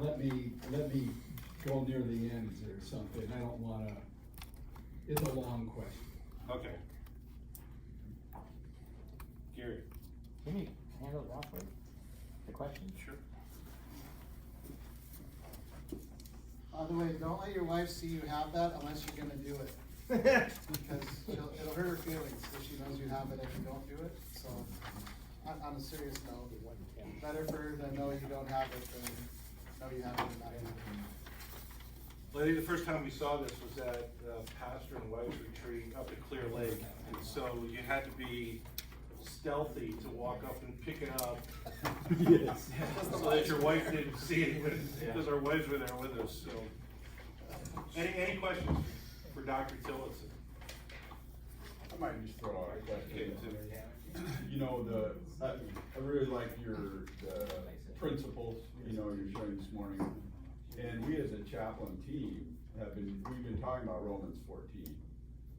let me go near the end or something, I don't wanna, it's a long question. Okay. Gary? Can you handle it that way? The question? Sure. By the way, don't let your wife see you have that unless you're gonna do it. Because it'll hurt her feelings if she knows you have it if you don't do it, so, on a serious note, better for her to know you don't have it than know you have it and not have it. Well, I think the first time we saw this was at Pastor and Wife's retreat up at Clear Lake. And so you had to be stealthy to walk up and pick it up. Yes. So that your wife didn't see it, because our wives were there with us, so. Any questions for Dr. Tillotson? I might just throw out a question. Okay, You know, I really like the principles, you know, you're showing this morning. And we as a chaplain team we've been talking about Romans 14,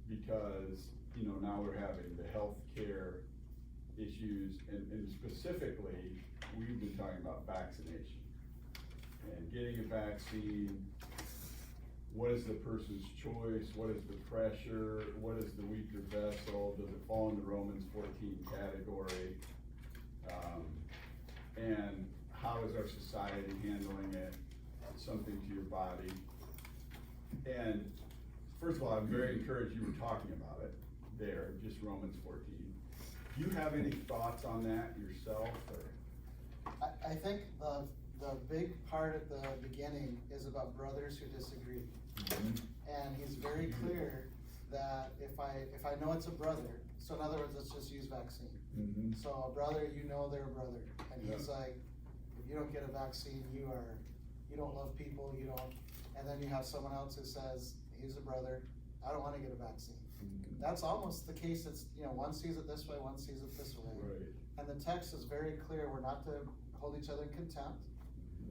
because, you know, now we're having the healthcare issues, and specifically, we've been talking about vaccination. And getting a vaccine, what is the person's choice, what is the pressure, what is the weaker vessel, does it fall in the Romans 14 category? And how is our society handling it, something to your body? And first of all, I'm very encouraged you were talking about it there, just Romans 14. Do you have any thoughts on that yourself, or? I think the big part at the beginning is about brothers who disagree. And he's very clear that if I know it's a brother, so in other words, let's just use vaccine. So a brother, you know they're a brother, and he's like, if you don't get a vaccine, you don't love people, you don't, and then you have someone else who says, he's a brother, I don't wanna get a vaccine. That's almost the case. It's, you know, one sees it this way, one sees it this way. Right. And the text is very clear, we're not to hold each other in contempt,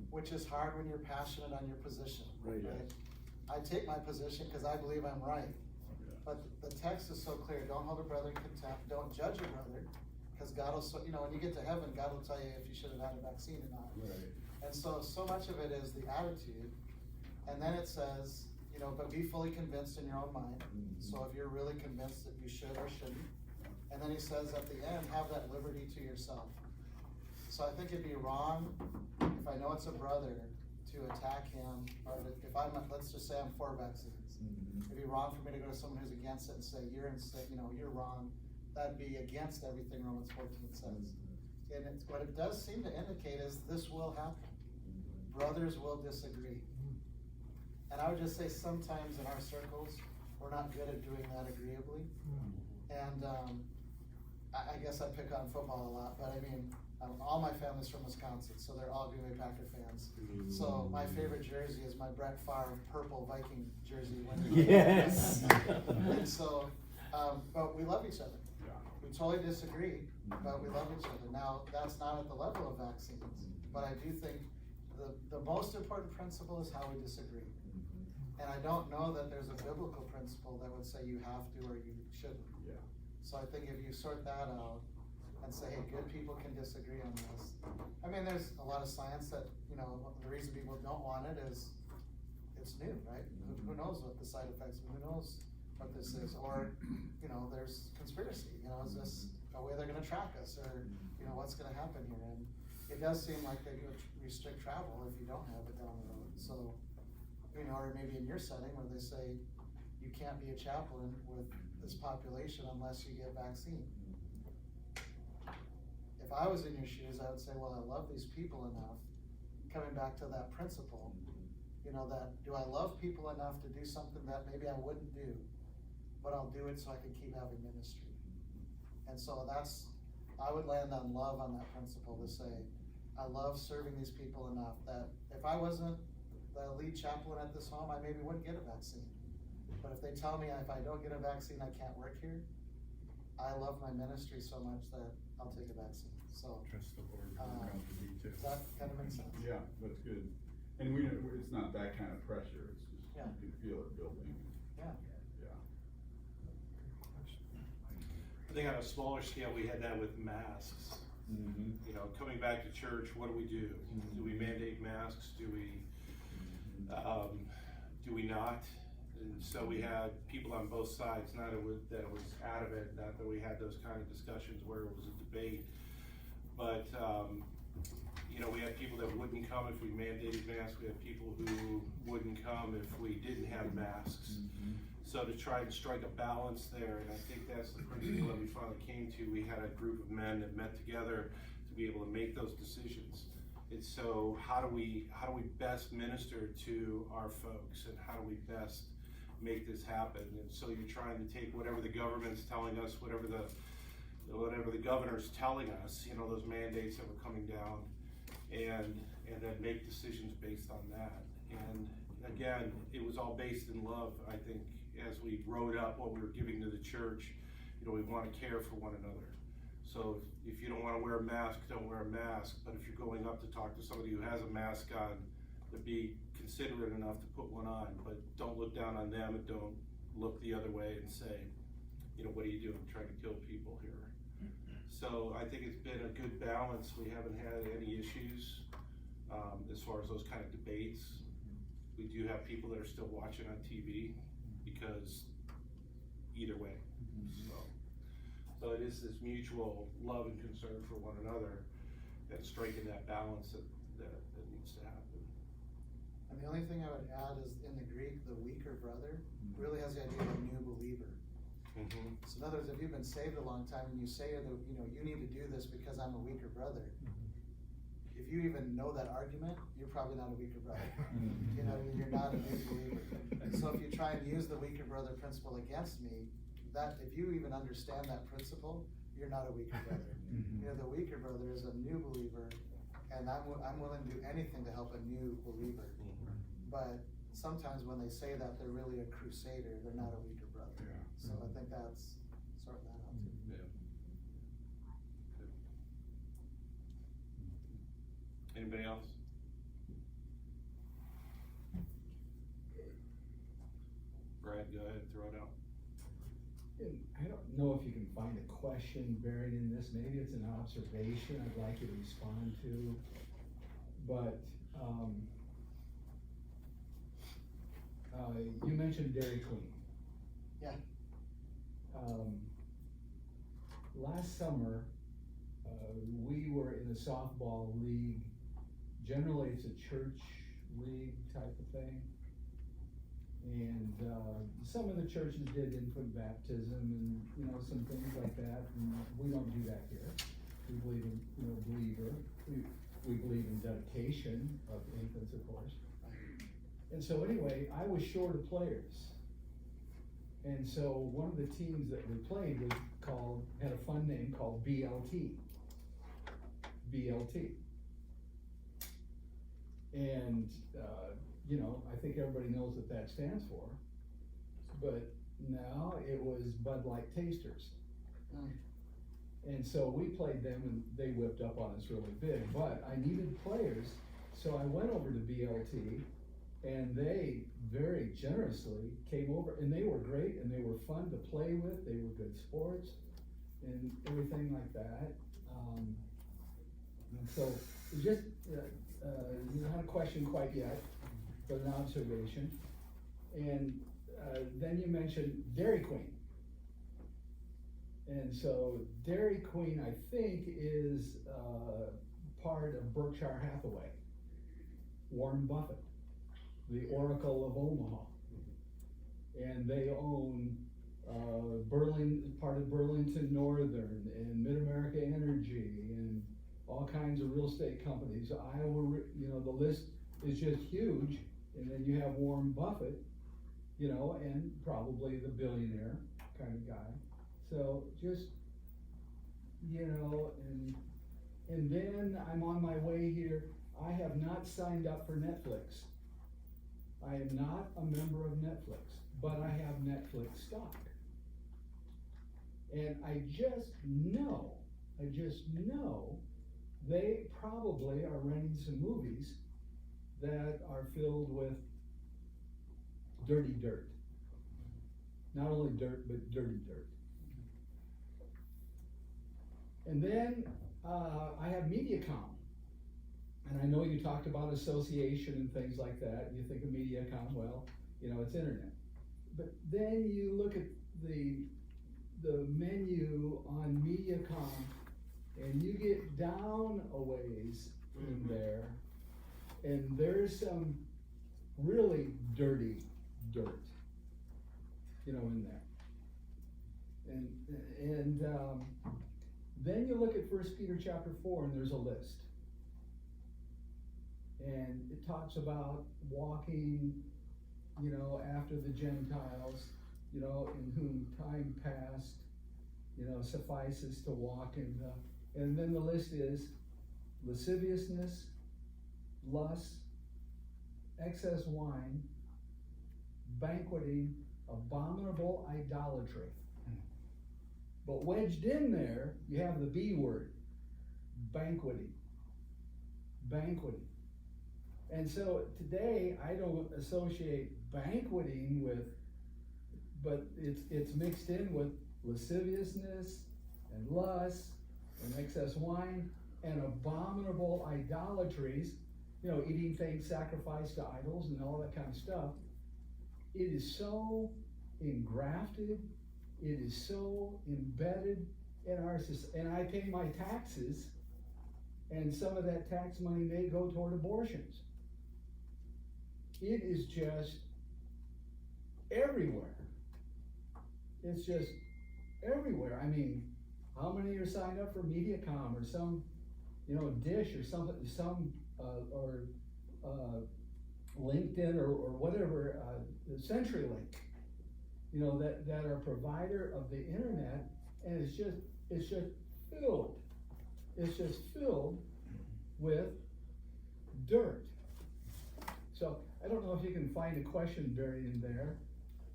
which is hard when you're passionate on your position. Right. I take my position because I believe I'm right. Yeah. But the text is so clear, don't hold a brother in contempt, don't judge a brother, because God will, you know, when you get to heaven, God will tell you if you should have had a vaccine or not. Right. And so much of it is the attitude, and then it says, you know, but be fully convinced in your own mind. So if you're really convinced that you should or shouldn't, and then he says at the end, have that liberty to yourself. So I think it'd be wrong if I know it's a brother to attack him, or if I'm, let's just say I'm for vaccines. It'd be wrong for me to go to someone who's against it and say, you're wrong. That'd be against everything Romans 14 says. And what it does seem to indicate is this will happen. Brothers will disagree. And I would just say sometimes in our circles, we're not good at doing that agreeably. And I guess I pick on football a lot, but I mean, all my family's from Wisconsin, so they're all Green Bay Packer fans. So my favorite jersey is my Brett Favre purple Viking jersey. Yes. And so, but we love each other. Yeah. We totally disagree, but we love each other. Now, that's not at the level of vaccines, but I do think the most important principle is how we disagree. And I don't know that there's a biblical principle that would say you have to or you shouldn't. Yeah. So I think if you sort that out and say, hey, good people can disagree on this. I mean, there's a lot of science that, you know, the reason people don't want it is it's new, right? Who knows what the side effects, who knows what this is? Or, you know, there's conspiracy, you know, is this a way they're gonna track us, or, you know, what's gonna happen here? And it does seem like they would restrict travel if you don't have it down the road. So, you know, or maybe in your setting where they say you can't be a chaplain with this population unless you get vaccine. If I was in your shoes, I would say, well, I love these people enough, coming back to that principle, you know, that do I love people enough to do something that maybe I wouldn't do, but I'll do it so I can keep having ministry. And so I would land on love on that principle to say, I love serving these people enough that if I wasn't the lead chaplain at this home, I maybe wouldn't get a vaccine. But if they tell me if I don't get a vaccine, I can't work here, I love my ministry so much that I'll take a vaccine. So, Trust the Lord. does that kind of make sense? Yeah, that's good. And it's not that kind of pressure, it's just, Yeah. you can feel it building. Yeah. Yeah. I think on a smaller scale, we had that with masks. You know, coming back to church, what do? Do we mandate masks? masks? Do we not? And so we had people on both sides, not that it was adamant, not that we had those kind of discussions where it was a debate, but, you know, we had people that wouldn't come if we mandated masks, we had people who wouldn't come if we didn't have masks. So to try and strike a balance there, and I think that's the principle that we finally came to, we had a group of men that met together to be able to make those decisions. And so how do we best minister to our folks, and how do we best make this happen? And so you're trying to take whatever the government's telling us, whatever the governor's telling us, you know, those mandates that were coming down, and then make decisions based on that. And again, it was all based in love. I think as we wrote up what we were giving to the church, you know, we want to care for one another. So if you don't want to wear a mask, don't wear a mask. But if you're going up to talk to somebody who has a mask on, to be considerate enough to put one on, but don't look down on them, and don't look the other way and say, you know, what are you doing, trying to kill people here? So I think it's been a good balance. We haven't had any issues as far as those kind of debates. We do have people that are still watching on TV because either way. So it is this mutual love and concern for one another and striking that balance that needs to happen. And the only thing I would add is in the Greek, the weaker brother really has the idea of a new believer. So in other words, if you've been saved a long time and you say, you know, you need to do this because I'm a weaker brother, if you even know that argument, you're probably not a weaker brother. You know, you're not a new believer. So if you try and use the weaker brother principle against me, that if you even understand that principle, you're not a weaker brother. You know, the weaker brother is a new believer, and I'm willing to do anything to help a new believer. But sometimes when they say that, they're really a crusader, they're not a weaker brother. Yeah. So I think that's sort that out too. Yeah. Anybody else? Brad, go ahead, throw it out. And I don't know if you can find a question buried in this, maybe it's an observation I'd like you to respond to, but, you mentioned Dairy Queen. Yeah. Last summer, we were in a softball league. Generally, it's a church league type of thing. And, some of the churches did infant baptism and, you know, some things like that, and we don't do that here. We believe in, you know, believer. We believe in dedication of infants, of course. And so anyway, I was short of players. And so one of the teams that we played had a fun name called BLT. BLT. And, you know, I think everybody knows what that stands for. But now it was Bud Light Tasters. And so we played them and they whipped up on us really big, but I needed players. So I went over to BLT and they very generously came over, and they were great and they were fun to play with. They were good sports and everything like that. And so it just, not a question quite yet, but an observation. And then you mentioned Dairy Queen. And so Dairy Queen, I think, is part of Berkshire Hathaway. Warren Buffett, the Oracle of Omaha. And they own part of Burlington Northern and Mid-America Energy and all kinds of real estate companies. Iowa, you know, the list is just huge. And then you have Warren Buffett, you know, and probably the billionaire kind of guy. So just, you know, and then I'm on my way here. I have not signed up for Netflix. I am not a member of Netflix, but I have Netflix stock. And I just know they probably are renting some movies that are filled with dirty dirt. Not only dirt, but dirty dirt. And then I have Mediacom. And I know you talked about association and things like that, you think of MediaCom, well, you know, it's internet. But then you look at the menu on MediaCom, and you get down a ways in there, and there's some really dirty dirt, you know, in there. And then you look at 1 Peter chapter 4, and there's a list. And it talks about walking, you know, after the Gentiles, you know, in whom time past, you know, suffices to walk in the, and then the list is lasciviousness, lust, excess wine, banqueting, abominable idolatry. But wedged in there, you have the B word, banqueting. Banqueting. And so today, I don't associate banqueting with, but it's mixed in with lasciviousness and lust and excess wine and abominable idolatries, you know, eating things sacrificed to idols and all that kind of stuff. It is so engrafted, it is so embedded in our society, and I pay my taxes, and some of that tax money may go toward abortions. It is just everywhere. It's just everywhere. I mean, how many are signed up for MediaCom or some, you know, Dish or something, or LinkedIn or whatever, CenturyLink, you know, that are provider of the internet, and it's just filled. It's just filled with dirt. So I don't know if you can find a question buried in there,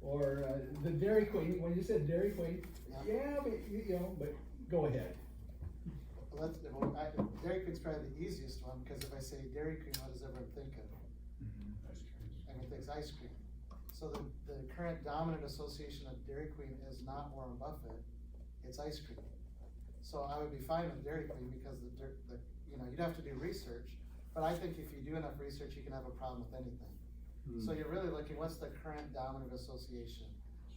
or the Dairy Queen. When you said Dairy Queen, yeah, but you know, but go ahead. Well, Dairy Queen's probably the easiest one, because if I say Dairy Queen, what does everyone think of? Everyone thinks ice cream. So the current dominant association of Dairy Queen is not Warren Buffett, it's ice cream. So I would be fine with Dairy Queen, because you know, you'd have to do research, but I think if you do enough research, you can have a problem with anything. So you're really looking, what's the current dominant association?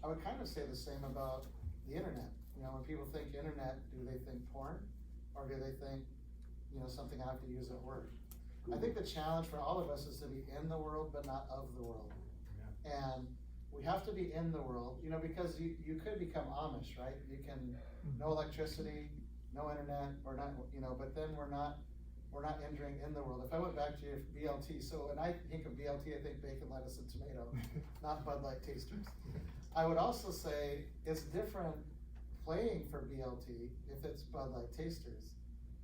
I would kind of say the same about the internet. You know, when people think internet, do they think porn? Or do they think, you know, something I have to use at work? I think the challenge for all of us is to be in the world, but not of the world. And we have to be in the world, you know, because you could become Amish, right? You can, no electricity, no internet, or not, you know, but then we're not entering in the world. If I went back to your BLT, so when I think of BLT, I think bacon, lettuce, and tomato, not Bud Light tasters. I would also say it's different playing for BLT, if it's Bud Light tasters,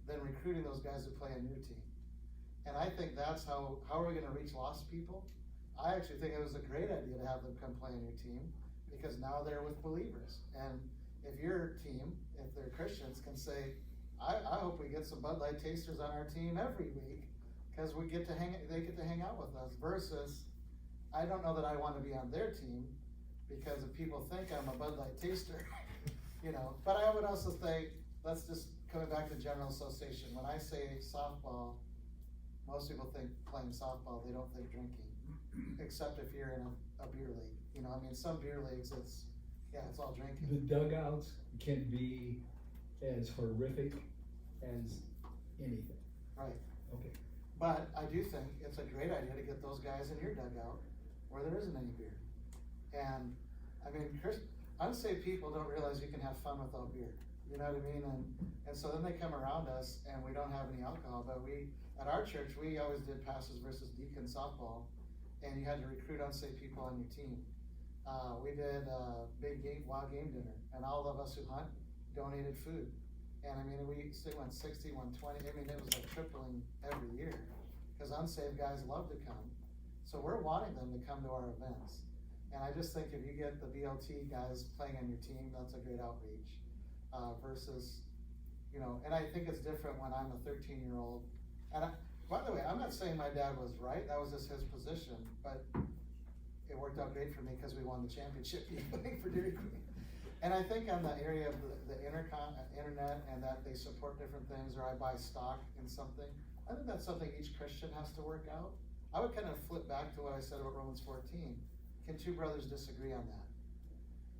than recruiting those guys to play on your team. And I think that's how are we gonna reach lost people? I actually think it was a great idea to have them come play on your team, because now they're with believers. And if your team, if they're Christians, can say, I hope we get some Bud Light tasters on our team every week, because they get to hang out with us, versus, I don't know that I wanna be on their team, because if people think I'm a Bud Light taster, you know. But I would also say, let's just, coming back to general association, when I say softball, most people think playing softball, they don't think drinking, except if you're in a beer league. You know, I mean, some beer leagues, it's all drinking. The dugouts can be as horrific as anything. Right. Okay. But I do think it's a great idea to get those guys in your dugout where there isn't any beer. And, I mean, unsaved people don't realize you can have fun without beer. You know what I mean? And so then they come around us and we don't have any alcohol, but at our church, we always did pastors versus deacon softball, and you had to recruit unsaved people on your team. We did a big wild game dinner, and all of us who hunt donated food. And I mean, we still went 60, 120, I mean, it was like tripling every year, because unsaved guys love to come. So we're wanting them to come to our events. And I just think if you get the BLT guys playing on your team, that's a great outreach, versus, you know, and I think it's different when I'm a 13-year-old. And by the way, I'm not saying my dad was right, that was just his position, but it worked out great for me because we won the championship for Dairy Queen. And I think on the area of the internet, and that they support different things, or I buy stock in something, I think that's something each Christian has to work out. I would kind of flip back to what I said about Romans 14. Can two brothers disagree on that?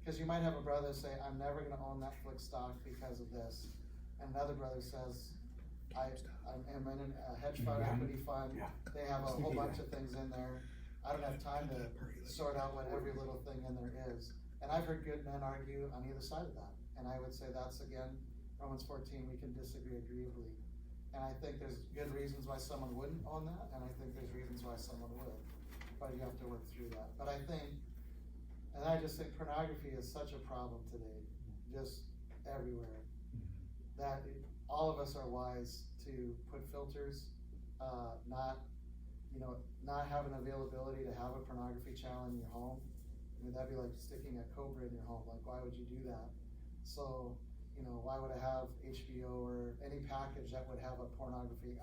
Because you might have a brother say, I'm never gonna own Netflix stock because of this. And another brother says, I'm in a hedge fund, equity fund, they have a whole bunch of things in there. I don't have time to sort out what every little thing in there is. And I've heard good men argue on either side of that. And I would say that's, again, Romans 14, we can disagree agreeably. And I think there's good reasons why someone wouldn't own that, and I think there's reasons why someone would. But you have to work through that. But I think, and I just think pornography is such a problem today, just everywhere, that all of us are wise to put filters, not have an availability to have a pornography channel in your home. I mean, that'd be like sticking a Cobra in your home. Like, why would you do that? So, why would I have HBO or any package that would have a pornography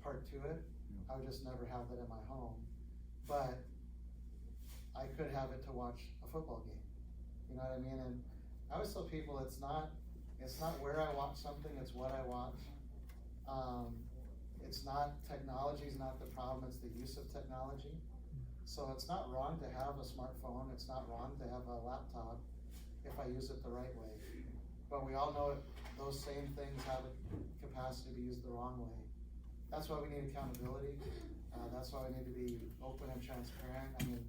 part to it? I would just never have that in my home. But I could have it to watch a football game. You know what I mean? And I always tell people it's not where I watch something, it's what I watch. It's not, technology's not the problem, it's the use of technology. So it's not wrong to have a smartphone, it's not wrong to have a laptop if I use it the right way. But we all know those same things have a capacity to be used the wrong way. That's why we need accountability. That's why we need to be open and transparent. I mean,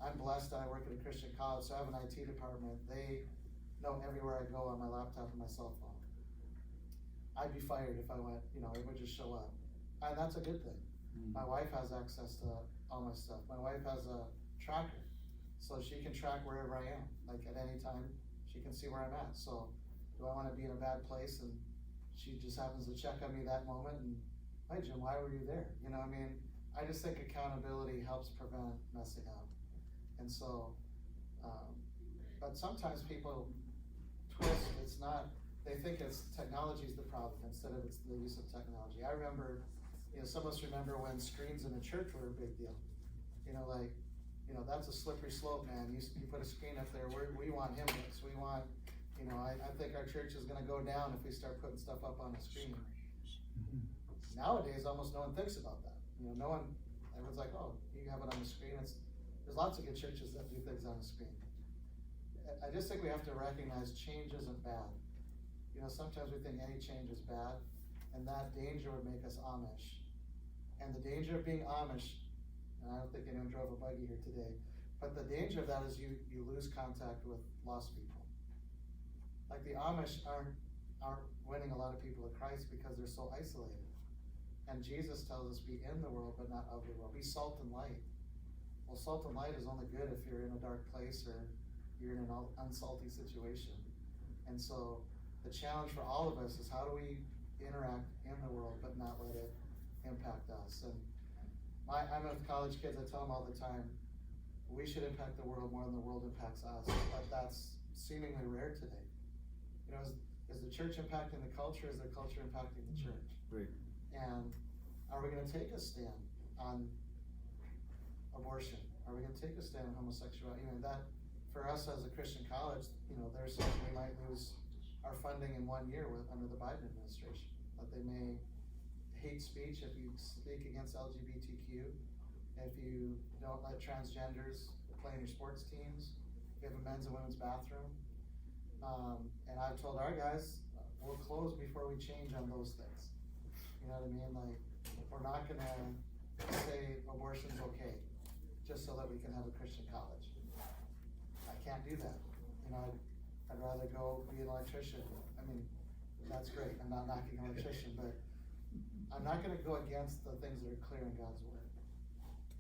I'm blessed that I work at a Christian college, so I have an IT department. They know everywhere I go on my laptop and my cell phone. I'd be fired if I went, it would just show up. And that's a good thing. My wife has access to all my stuff. My wife has a tracker, so she can track wherever I am. Like at any time, she can see where I'm at. So do I wanna be in a bad place and she just happens to check on me that moment and, hey Jim, why were you there? I just think accountability helps prevent messing up. And so, but sometimes people twist, they think it's technology's the problem instead of it's the use of technology. I remember, some of us remember when screens in a church were a big deal. That's a slippery slope, man. You put a screen up there, we want hymnals, we want, I think our church is gonna go down if we start putting stuff up on the screen. Nowadays, almost no one thinks about that. Everyone's like, oh, you can have it on the screen. There's lots of good churches that do things on the screen. I just think we have to recognize change isn't bad. Sometimes we think any change is bad, and that danger would make us Amish. And the danger of being Amish, and I don't think anyone drove a buggy here today, but the danger of that is you lose contact with lost people. Like the Amish aren't winning a lot of people to Christ because they're so isolated. And Jesus tells us, be in the world, but not of the world. Be salt and light. Well, salt and light is only good if you're in a dark place or you're in an unsalty situation. And so the challenge for all of us is how do we interact in the world, but not let it impact us. And I'm with college kids, I tell them all the time, we should impact the world more than the world impacts us, but that's seemingly rare today. Is the church impacting the culture, is the culture impacting the church? Right. And are we gonna take a stand on abortion? Are we gonna take a stand on homosexuality? That, for us as a Christian college, there's something we might lose our funding in 1 year under the Biden administration. That they may hate speech if you speak against LGBTQ, if you don't let transgenders play in your sports teams, if you have a men's and women's bathroom. And I've told our guys, we'll close before we change on those things. You know what I mean? Like, we're not gonna say abortion's okay, just so that we can have a Christian college. I can't do that. I'd rather go be an electrician. That's great, I'm not knocking an electrician, but I'm not gonna go against the things that are clear in God's word.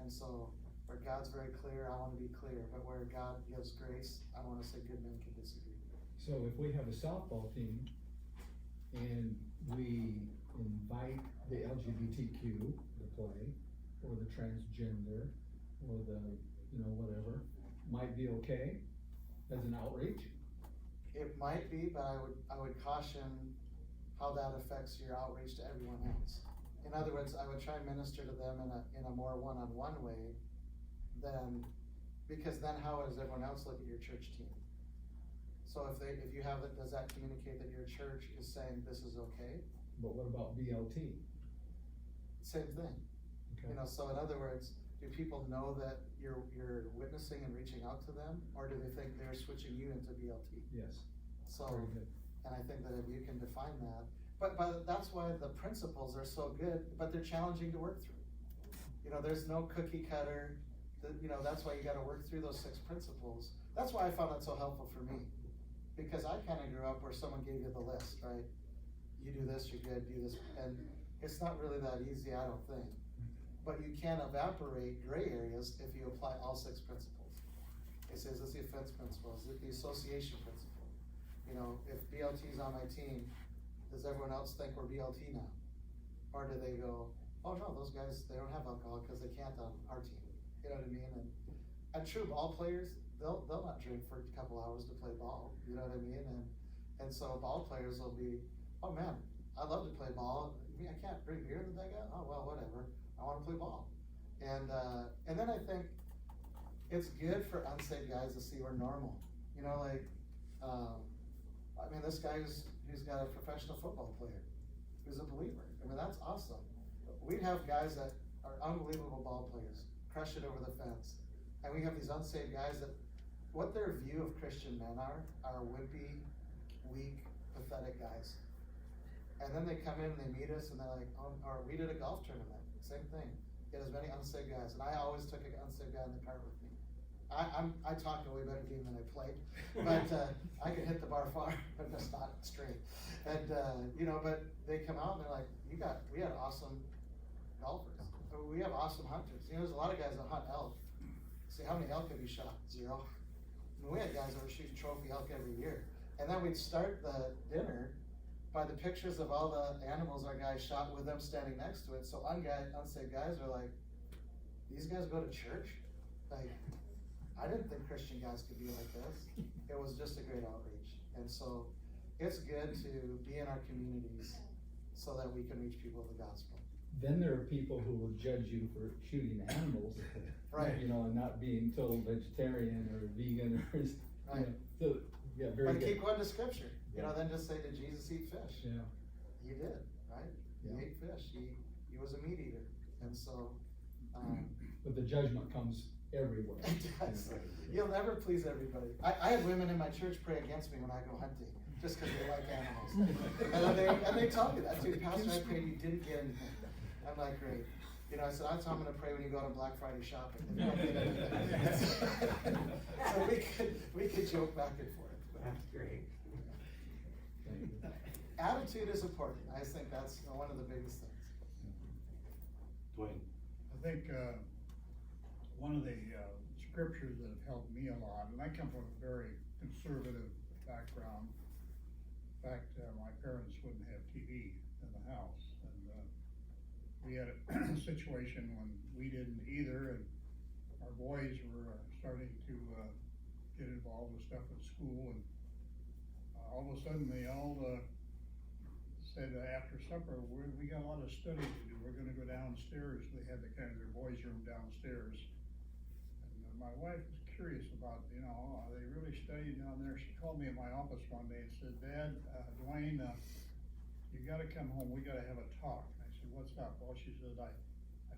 And so, where God's very clear, I wanna be clear, but where God gives grace, I wanna say good men can disagree. So if we have a softball team and we invite the LGBTQ to play, or the transgender, or the, whatever, might be okay as an outreach? It might be, but I would caution how that affects your outreach to everyone else. In other words, I would try and minister to them in a more one-on-one way because then how does everyone else look at your church team? So if you have it, does that communicate that your church is saying this is okay? But what about BLT? Same thing. Okay. You know, so in other words, do people know that you're witnessing and reaching out to them, or do they think they're switching you into BLT? Yes, So, very good. and I think that if you can define that, but that's why the principles are so good, but they're challenging to work through. You know, there's no cookie cutter, you know, that's why you gotta work through those 6 principles. That's why I found that so helpful for me, because I kinda grew up where someone gave you the list, right? You do this, you're good, do this, and it's not really that easy, I don't think. But you can evaporate gray areas if you apply all 6 principles. It says it's the offense principle, is it the association principle? You know, if BLT's on my team, does everyone else think we're BLT now? Or do they go, oh no, those guys, they don't have alcohol because they can't on our team, you know what I mean? And true ball players, they'll not drink for a couple hours to play ball, you know what I mean? And so ball players will be, oh man, I love to play ball, I can't bring beer in the dugout, oh well, whatever, I wanna play ball. And then I think it's good for unsaved guys to see we're normal, you know, like, I mean, this guy who's got a professional football player, who's a believer, I mean, that's awesome. We have guys that are unbelievable ball players, crush it over the fence, and we have these unsaved guys that, what their view of Christian men are wimpy, weak, pathetic guys. And then they come in and they meet us and they're like, oh, or we did a golf tournament, same thing. Get as many unsaved guys, and I always took an unsaved guy in the cart with me. I talked a way better game than I played, but I could hit the bar far, but just not straight. And you know, but they come out and they're like, we had awesome golfers. We have awesome hunters. You know, there's a lot of guys that hunt elk. See, how many elk have you shot? 0. I mean, we had guys that were shooting trophy elk every year. And then we'd start the dinner by the pictures of all the animals our guys shot with them standing next to it. So unsaved guys are like, these guys go to church? Like, I didn't think Christian guys could be like this. It was just a great outreach. And so it's good to be in our communities so that we can reach people with the gospel. Then there are people who will judge you for shooting animals. Right. You know, and not being total vegetarian or vegan or, you Right. know, so, yeah, very But good. keep going to scripture, you know, then just say, did Jesus eat fish? Yeah, He did, right? He Yeah. ate fish, he was a meat eater, and so, but the judgment comes everywhere. it does. You'll never please everybody. I have women in my church pray against me when I go hunting, just cause they like animals. And they tell me that too, Pastor, I prayed you didn't get anything. I'm like, great. You know, I said, that's how I'm gonna pray when you go out on Black Friday shopping. You don't get anything. So we could joke back and forth. That's great. Thank you. Attitude is important. I think that's one of the biggest things. Dwayne? I think, one of the, scriptures that have helped me a lot, and I come from a very conservative background. In fact, my parents wouldn't have TV in the house, and, we had a situation when we didn't either, and our boys were starting to, get involved with stuff at school, and, all of a sudden they all, said after supper, we got a lot of study to do, we're gonna go downstairs. They had the kind of their boys' room downstairs. And my wife was curious about, you know, are they really studying down there? She called me at my office one day and said, Dad, Dwayne, you gotta come home, we gotta have a talk. I said, what's up? Well, she said, I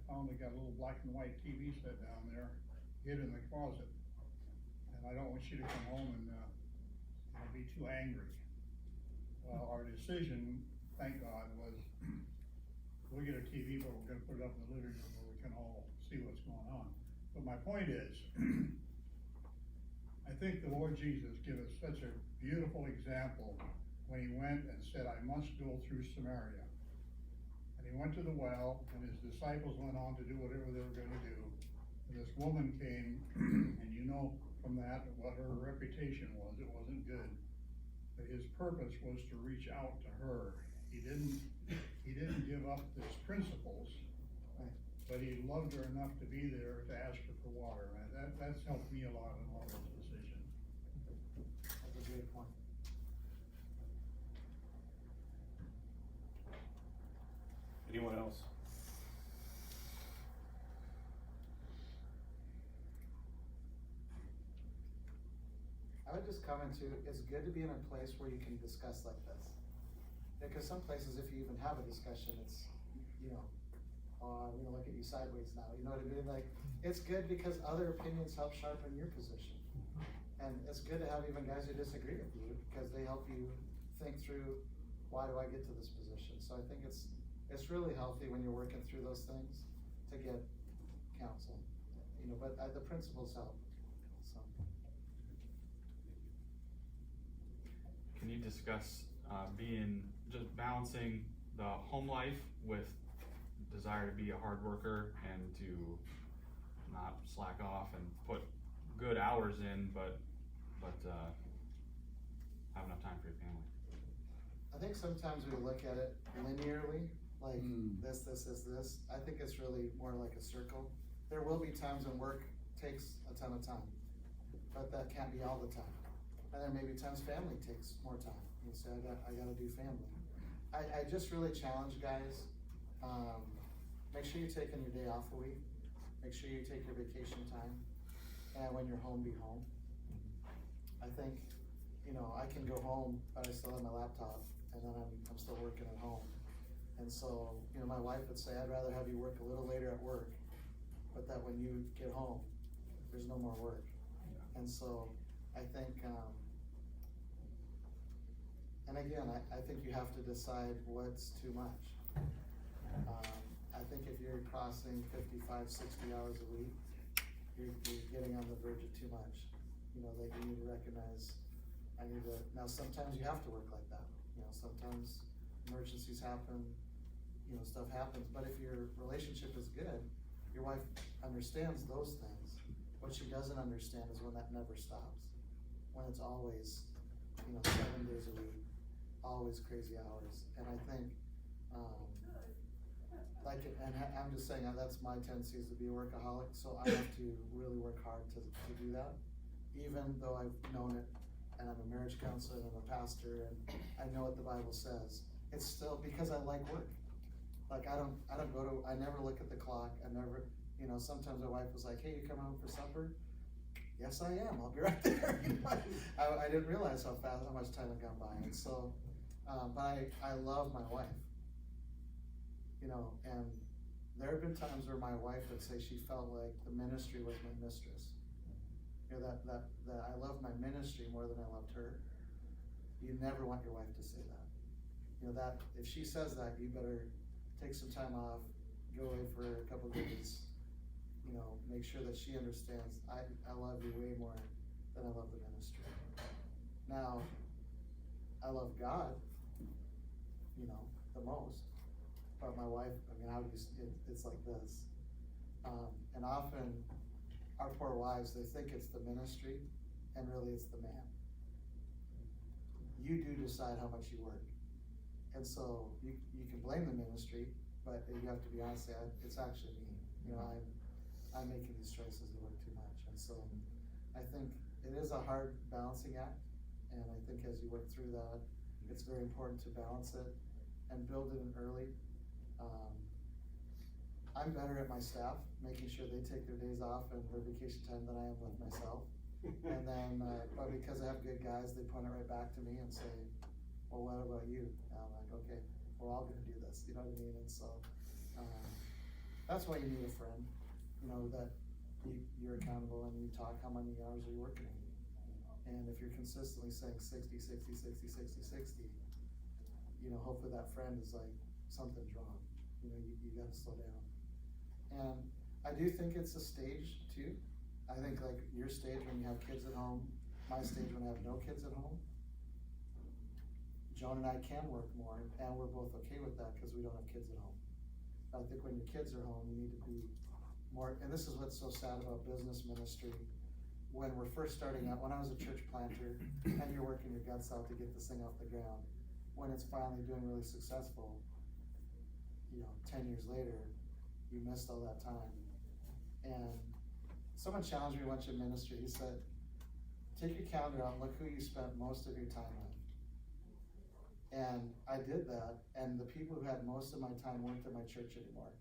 found we got a little black and white TV set down there, hid in the closet. And I don't want you to come home and, be too angry. Well, our decision, thank God, was we'll get a TV, but we're gonna put it up in the living room where we can all see what's going on. But my point is, I think the Lord Jesus gave us such a beautiful example when he went and said, I must go through Samaria. And he went to the well, and his disciples went on to do whatever they were gonna do. And this woman came, and you know from that what her reputation was. It wasn't good. But his purpose was to reach out to her. He didn't give up his principles, but he loved her enough to be there to ask her for water. And that's helped me a lot in all those decisions. That's a great point. Anyone else? I would just comment too, it's good to be in a place where you can discuss like this. Because some places, if you even have a discussion, it's, you know, oh, I'm gonna look at you sideways now, you know what I mean? Like, it's good because other opinions help sharpen your position. And it's good to have even guys who disagree with you, because they help you think through, why do I get to this position? So I think it's really healthy when you're working through those things to get counsel, you know, but the principles help, so. Can you discuss just balancing the home life with desire to be a hard worker and to not slack off and put good hours in, but have enough time for your family? I think sometimes we look at it linearly, like this. I think it's really more like a circle. There will be times when work takes a ton of time, but that can't be all the time. And there may be times family takes more time. You say, I gotta do family. I just really challenge guys, make sure you're taking your day off a week. Make sure you take your vacation time. And when you're home, be home. I think, you know, I can go home, but I still have my laptop, and then I'm still working at home. And so, you know, my wife would say, I'd rather have you work a little later at work, but that when you get home, there's no more work. And so, I think, and again, I think you have to decide what's too much. I think if you're crossing 55, 60 hours a week, you're getting on the verge of too much. You know, that you need to recognize, now sometimes you have to work like that. You know, sometimes emergencies happen, you know, stuff happens, but if your relationship is good, your wife understands those things. What she doesn't understand is when that never stops. When it's always, you know, 7 days a week, always crazy hours. And I think, I'm just saying that's my tendency is to be a workaholic, so I have to really work hard to do that. Even though I've known it, and I'm a marriage counselor, and I'm a pastor, and I know what the Bible says, it's still because I like work. Like I never look at the clock, you know, sometimes my wife was like, hey, you coming home for supper? Yes, I am, I'll be right there. You know, I didn't realize how much time had gone by, and so, but I love my wife. You know, and there have been times where my wife would say she felt like the ministry was my mistress. You know, that I love my ministry more than I loved her. You never want your wife to say that. You know, that if she says that, you better take some time off, go away for a couple of days, you know, make sure that she understands, I love you way more than I love the ministry. Now, I love God, you know, the most. But my wife, I mean, it's like this. And often, our poor wives, they think it's the ministry, and really it's the man. You do decide how much you work. And so, you can blame the ministry, but you have to be honest, it's actually me. You know, I'm making these choices to work too much. And so, I think it is a hard balancing act, and I think as you work through that, it's very important to balance it and build it in early. I'm better at my staff, making sure they take their days off and their vacation time than I am with myself. And then, but because I have good guys, they point it right back to me and say, well, what about you? And I'm like, okay, we're all gonna do this, you know what I mean? And so, that's why you need a friend, you know, that you're accountable and you talk how many hours are you working a week. And if you're consistently saying 60, 60, 60, 60, 60, you know, hopefully that friend is like, something's wrong. You know, you gotta slow down. And I do think it's a stage too. I think like your stage when you have kids at home, my stage when I have no kids at home. Joan and I can work more, and we're both okay with that because we don't have kids at home. I think when your kids are home, you need to be more, and this is what's so sad about business ministry. When we're first starting out, when I was a church planter, and you're working your guts out to get this thing off the ground, when it's finally doing really successful, you know, 10 years later, you missed all that time. And someone challenged me once in ministry. He said, take your calendar out and look who you spent most of your time with. And I did that, and the people who had most of my time weren't in my church anymore.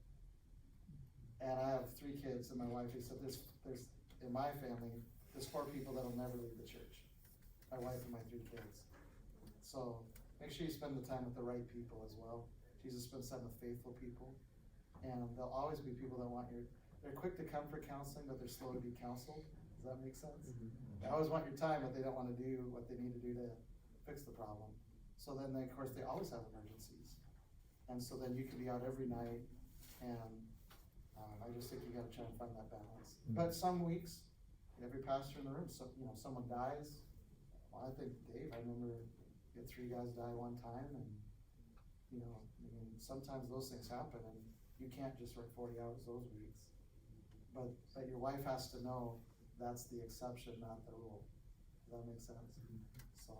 And I have 3 kids and my wife. He said, there's in my family, there's 4 people that'll never leave the church. My wife and my 3 kids. So make sure you spend the time with the right people as well. Jesus spends time with faithful people, and there'll always be people that they're quick to come for counseling, but they're slow to be counseled. Does that make sense? They always want your time, but they don't wanna do what they need to do to fix the problem. So then of course, they always have emergencies. And so then you can be out every night, and, I just think you gotta try and find that balance. But some weeks, every pastor in the room, someone dies. Well, I think Dave, I remember we had 3 guys die one time, and, sometimes those things happen, and you can't just work 40 hours those weeks. But your wife has to know that's the exception, not the rule. Does that make sense? So,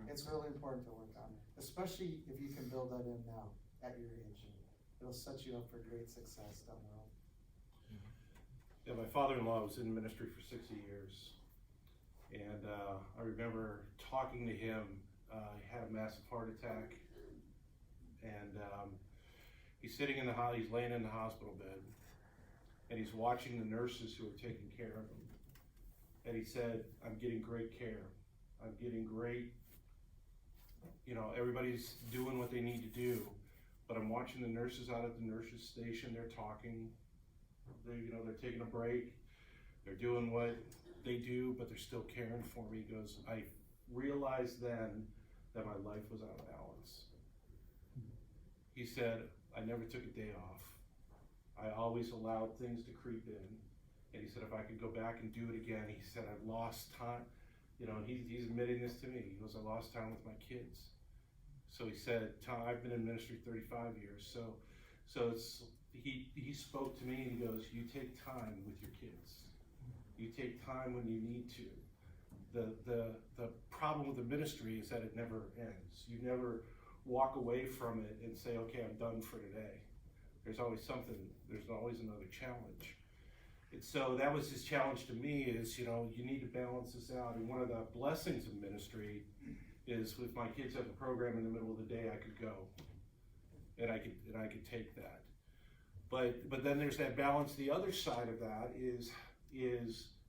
it's really important to work on it, especially if you can build that in now, at your age. It'll set you up for great success down the road. Yeah, my father-in-law was in ministry for 60 years. And I remember talking to him, he had a massive heart attack. And he's sitting he's laying in the hospital bed. And he's watching the nurses who are taking care of him. And he said, I'm getting great care. I'm getting great, everybody's doing what they need to do. But I'm watching the nurses out at the nurses station, they're talking. They're taking a break, they're doing what they do, but they're still caring for me. He goes, I realized then that my life was out of balance. He said, I never took a day off. I always allowed things to creep in. And he said, if I could go back and do it again, he said, I lost time. He's admitting this to me. He goes, I lost time with my kids. So he said, Tom, I've been in ministry 35 years. So he spoke to me and he goes, you take time with your kids. You take time when you need to. The problem with the ministry is that it never ends. You never walk away from it and say, okay, I'm done for today. There's always another challenge. And so that was his challenge to me is, you need to balance this out. And one of the blessings of ministry is if my kids have a program in the middle of the day, I could go. And I could take that. But then there's that balance. The other side of that is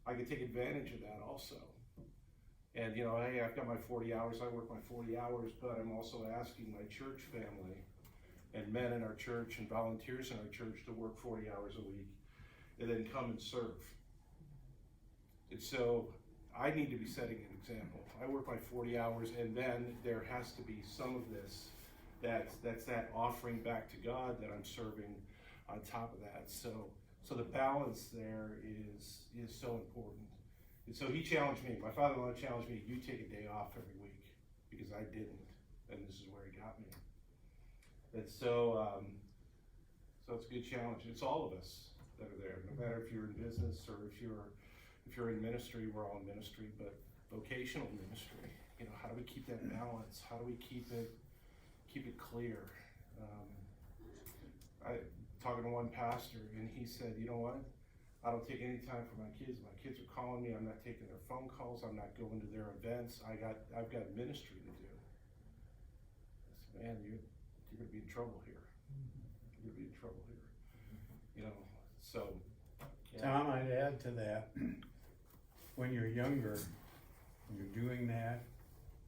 I could take advantage of that also. And hey, I've got my 40 hours, I work my 40 hours, but I'm also asking my church family and men in our church and volunteers in our church to work 40 hours a week and then come and serve. And so I need to be setting an example. I work my 40 hours and then there has to be some of this that's that offering back to God that I'm serving on top of that. So the balance there is so important. And so he challenged me, my father-in-law challenged me, you take a day off every week, because I didn't, and this is where he got me. And so it's a good challenge. It's all of us that are there, no matter if you're in business or if you're in ministry, we're all in ministry, but vocational ministry, how do we keep that balance? How do we keep it clear? I talking to one pastor, and he said, you know what? I don't take any time for my kids. My kids are calling me. I'm not taking their phone calls. I'm not going to their events. I've got ministry to do. I said, man, you're going to be in trouble here. You're going to be in trouble here. So. Yeah. Tom, I'd add to that, when you're younger, and you're doing that,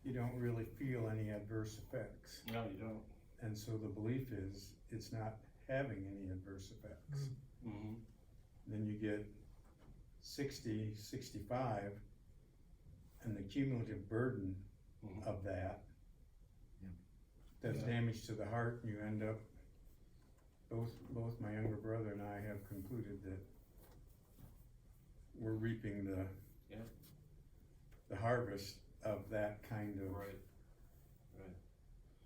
you don't really feel any adverse effects. No, you don't. And so the belief is, it's not having any adverse effects. Mm-hmm. Then you get 60, 65, and the cumulative burden Mm-hmm. of that does Yeah. damage to the heart, and you end up, both my younger brother and I have concluded that we're reaping the harvest of that kind of. Right.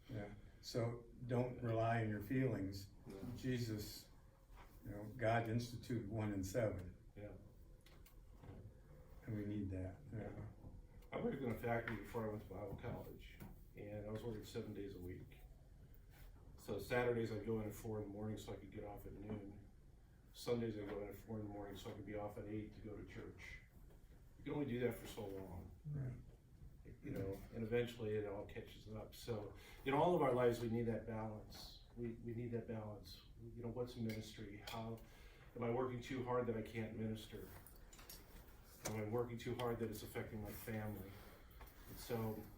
Yeah, so don't rely on your feelings. Yeah. Jesus, God instituted 1 in 7. Yeah. And we need that, yeah. I worked in a factory before I went to Bible college, and I was working 7 days a week. So Saturdays I'd go in at 4 in the morning so I could get off at noon. Sundays I'd go in at 4 in the morning so I could be off at 8 to go to church. You can only do that for so long. Right. And eventually it all catches up. So in all of our lives we need that balance. We need that balance. What's ministry? How am I working too hard that I can't minister? Am I working too hard that it's affecting my family? And so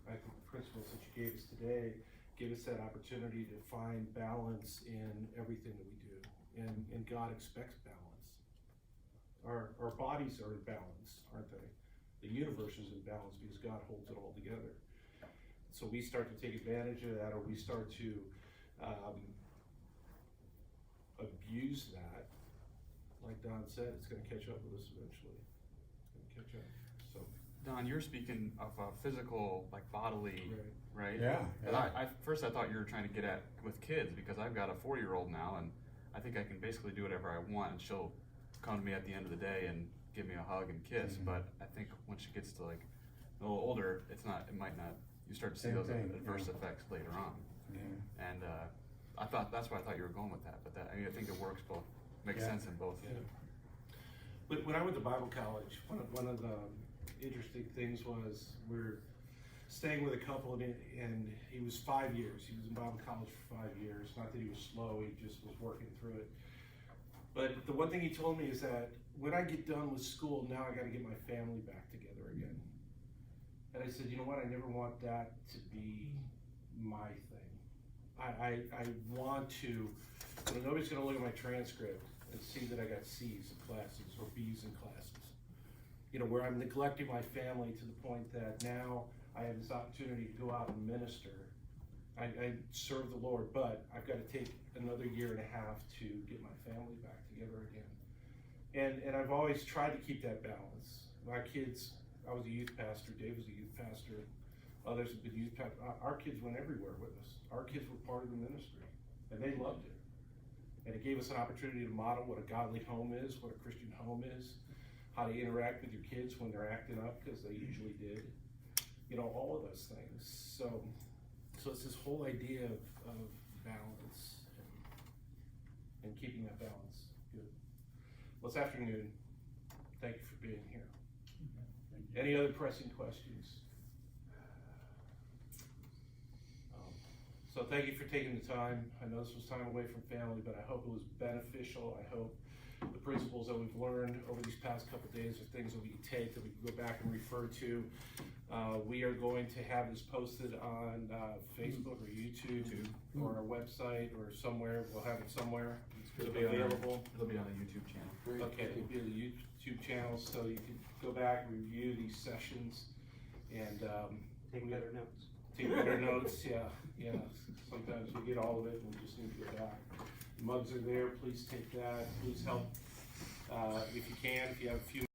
I think the principles that you gave us today gave us that opportunity to find balance in everything that we do. And God expects balance. Our bodies are in balance, aren't they? The universe is in balance because God holds it all together. So we start to take advantage of that, or we start to abuse that. Like Don said, it's gonna catch up with us eventually. It's gonna catch up, so. Don, you're speaking of a physical, like bodily, right? Yeah, And I first I thought you were trying to get at with kids, because I've got a 4-year-old now, and I think I can basically do whatever I want, and she'll come to me at the end of the day and give me a hug and kiss. Mhm. But I think when she gets to like a little older, it might not. You start to see Same those thing, adverse yeah. effects later on. Yeah. And that's why I thought you were going with that. But I think it works both. Makes Yeah. sense in both. Yeah. But when I went to Bible college, one of the interesting things was we're staying with a couple, and he was 5 years. He was in Bible college for 5 years. Not that he was slow, he just was working through it. But the one thing he told me is that when I get done with school, now I gotta get my family back together again. And I said, you know what, I never want that to be my thing. I want to, nobody's gonna look at my transcript and see that I got C's in classes or B's in classes. You know, where I'm neglecting my family to the point that now I have this opportunity to go out and minister. I serve the Lord, but I've got to take another 1.5 years to get my family back together again. And I've always tried to keep that balance. My kids, I was a youth pastor, Dave was a youth pastor, others have been youth pastor. Our kids went everywhere with us. Our kids were part of the ministry, and they loved it. And it gave us an opportunity to model what a godly home is, what a Christian home is, how to interact with your kids when they're acting up, because they usually did. You know, all of those things. So it's this whole idea of balance and keeping that balance good. Well, this afternoon, thank you for being here. Any other pressing questions? So thank you for taking the time. I know this was time away from family, but I hope it was beneficial. I hope the principles that we've learned over these past couple of days are things that we can take, that we can go back and refer to. We are going to have this posted on Facebook or YouTube or our website or somewhere. We'll have it somewhere. It'll be available. It'll be on the YouTube channel. Okay, it'll be on the YouTube channel, so you can go back, review these sessions, and Take better notes. take better notes. Yeah. Sometimes we get all of it and we just need to go back. Mugs are there. Please take that. Please help if you can. If you have a few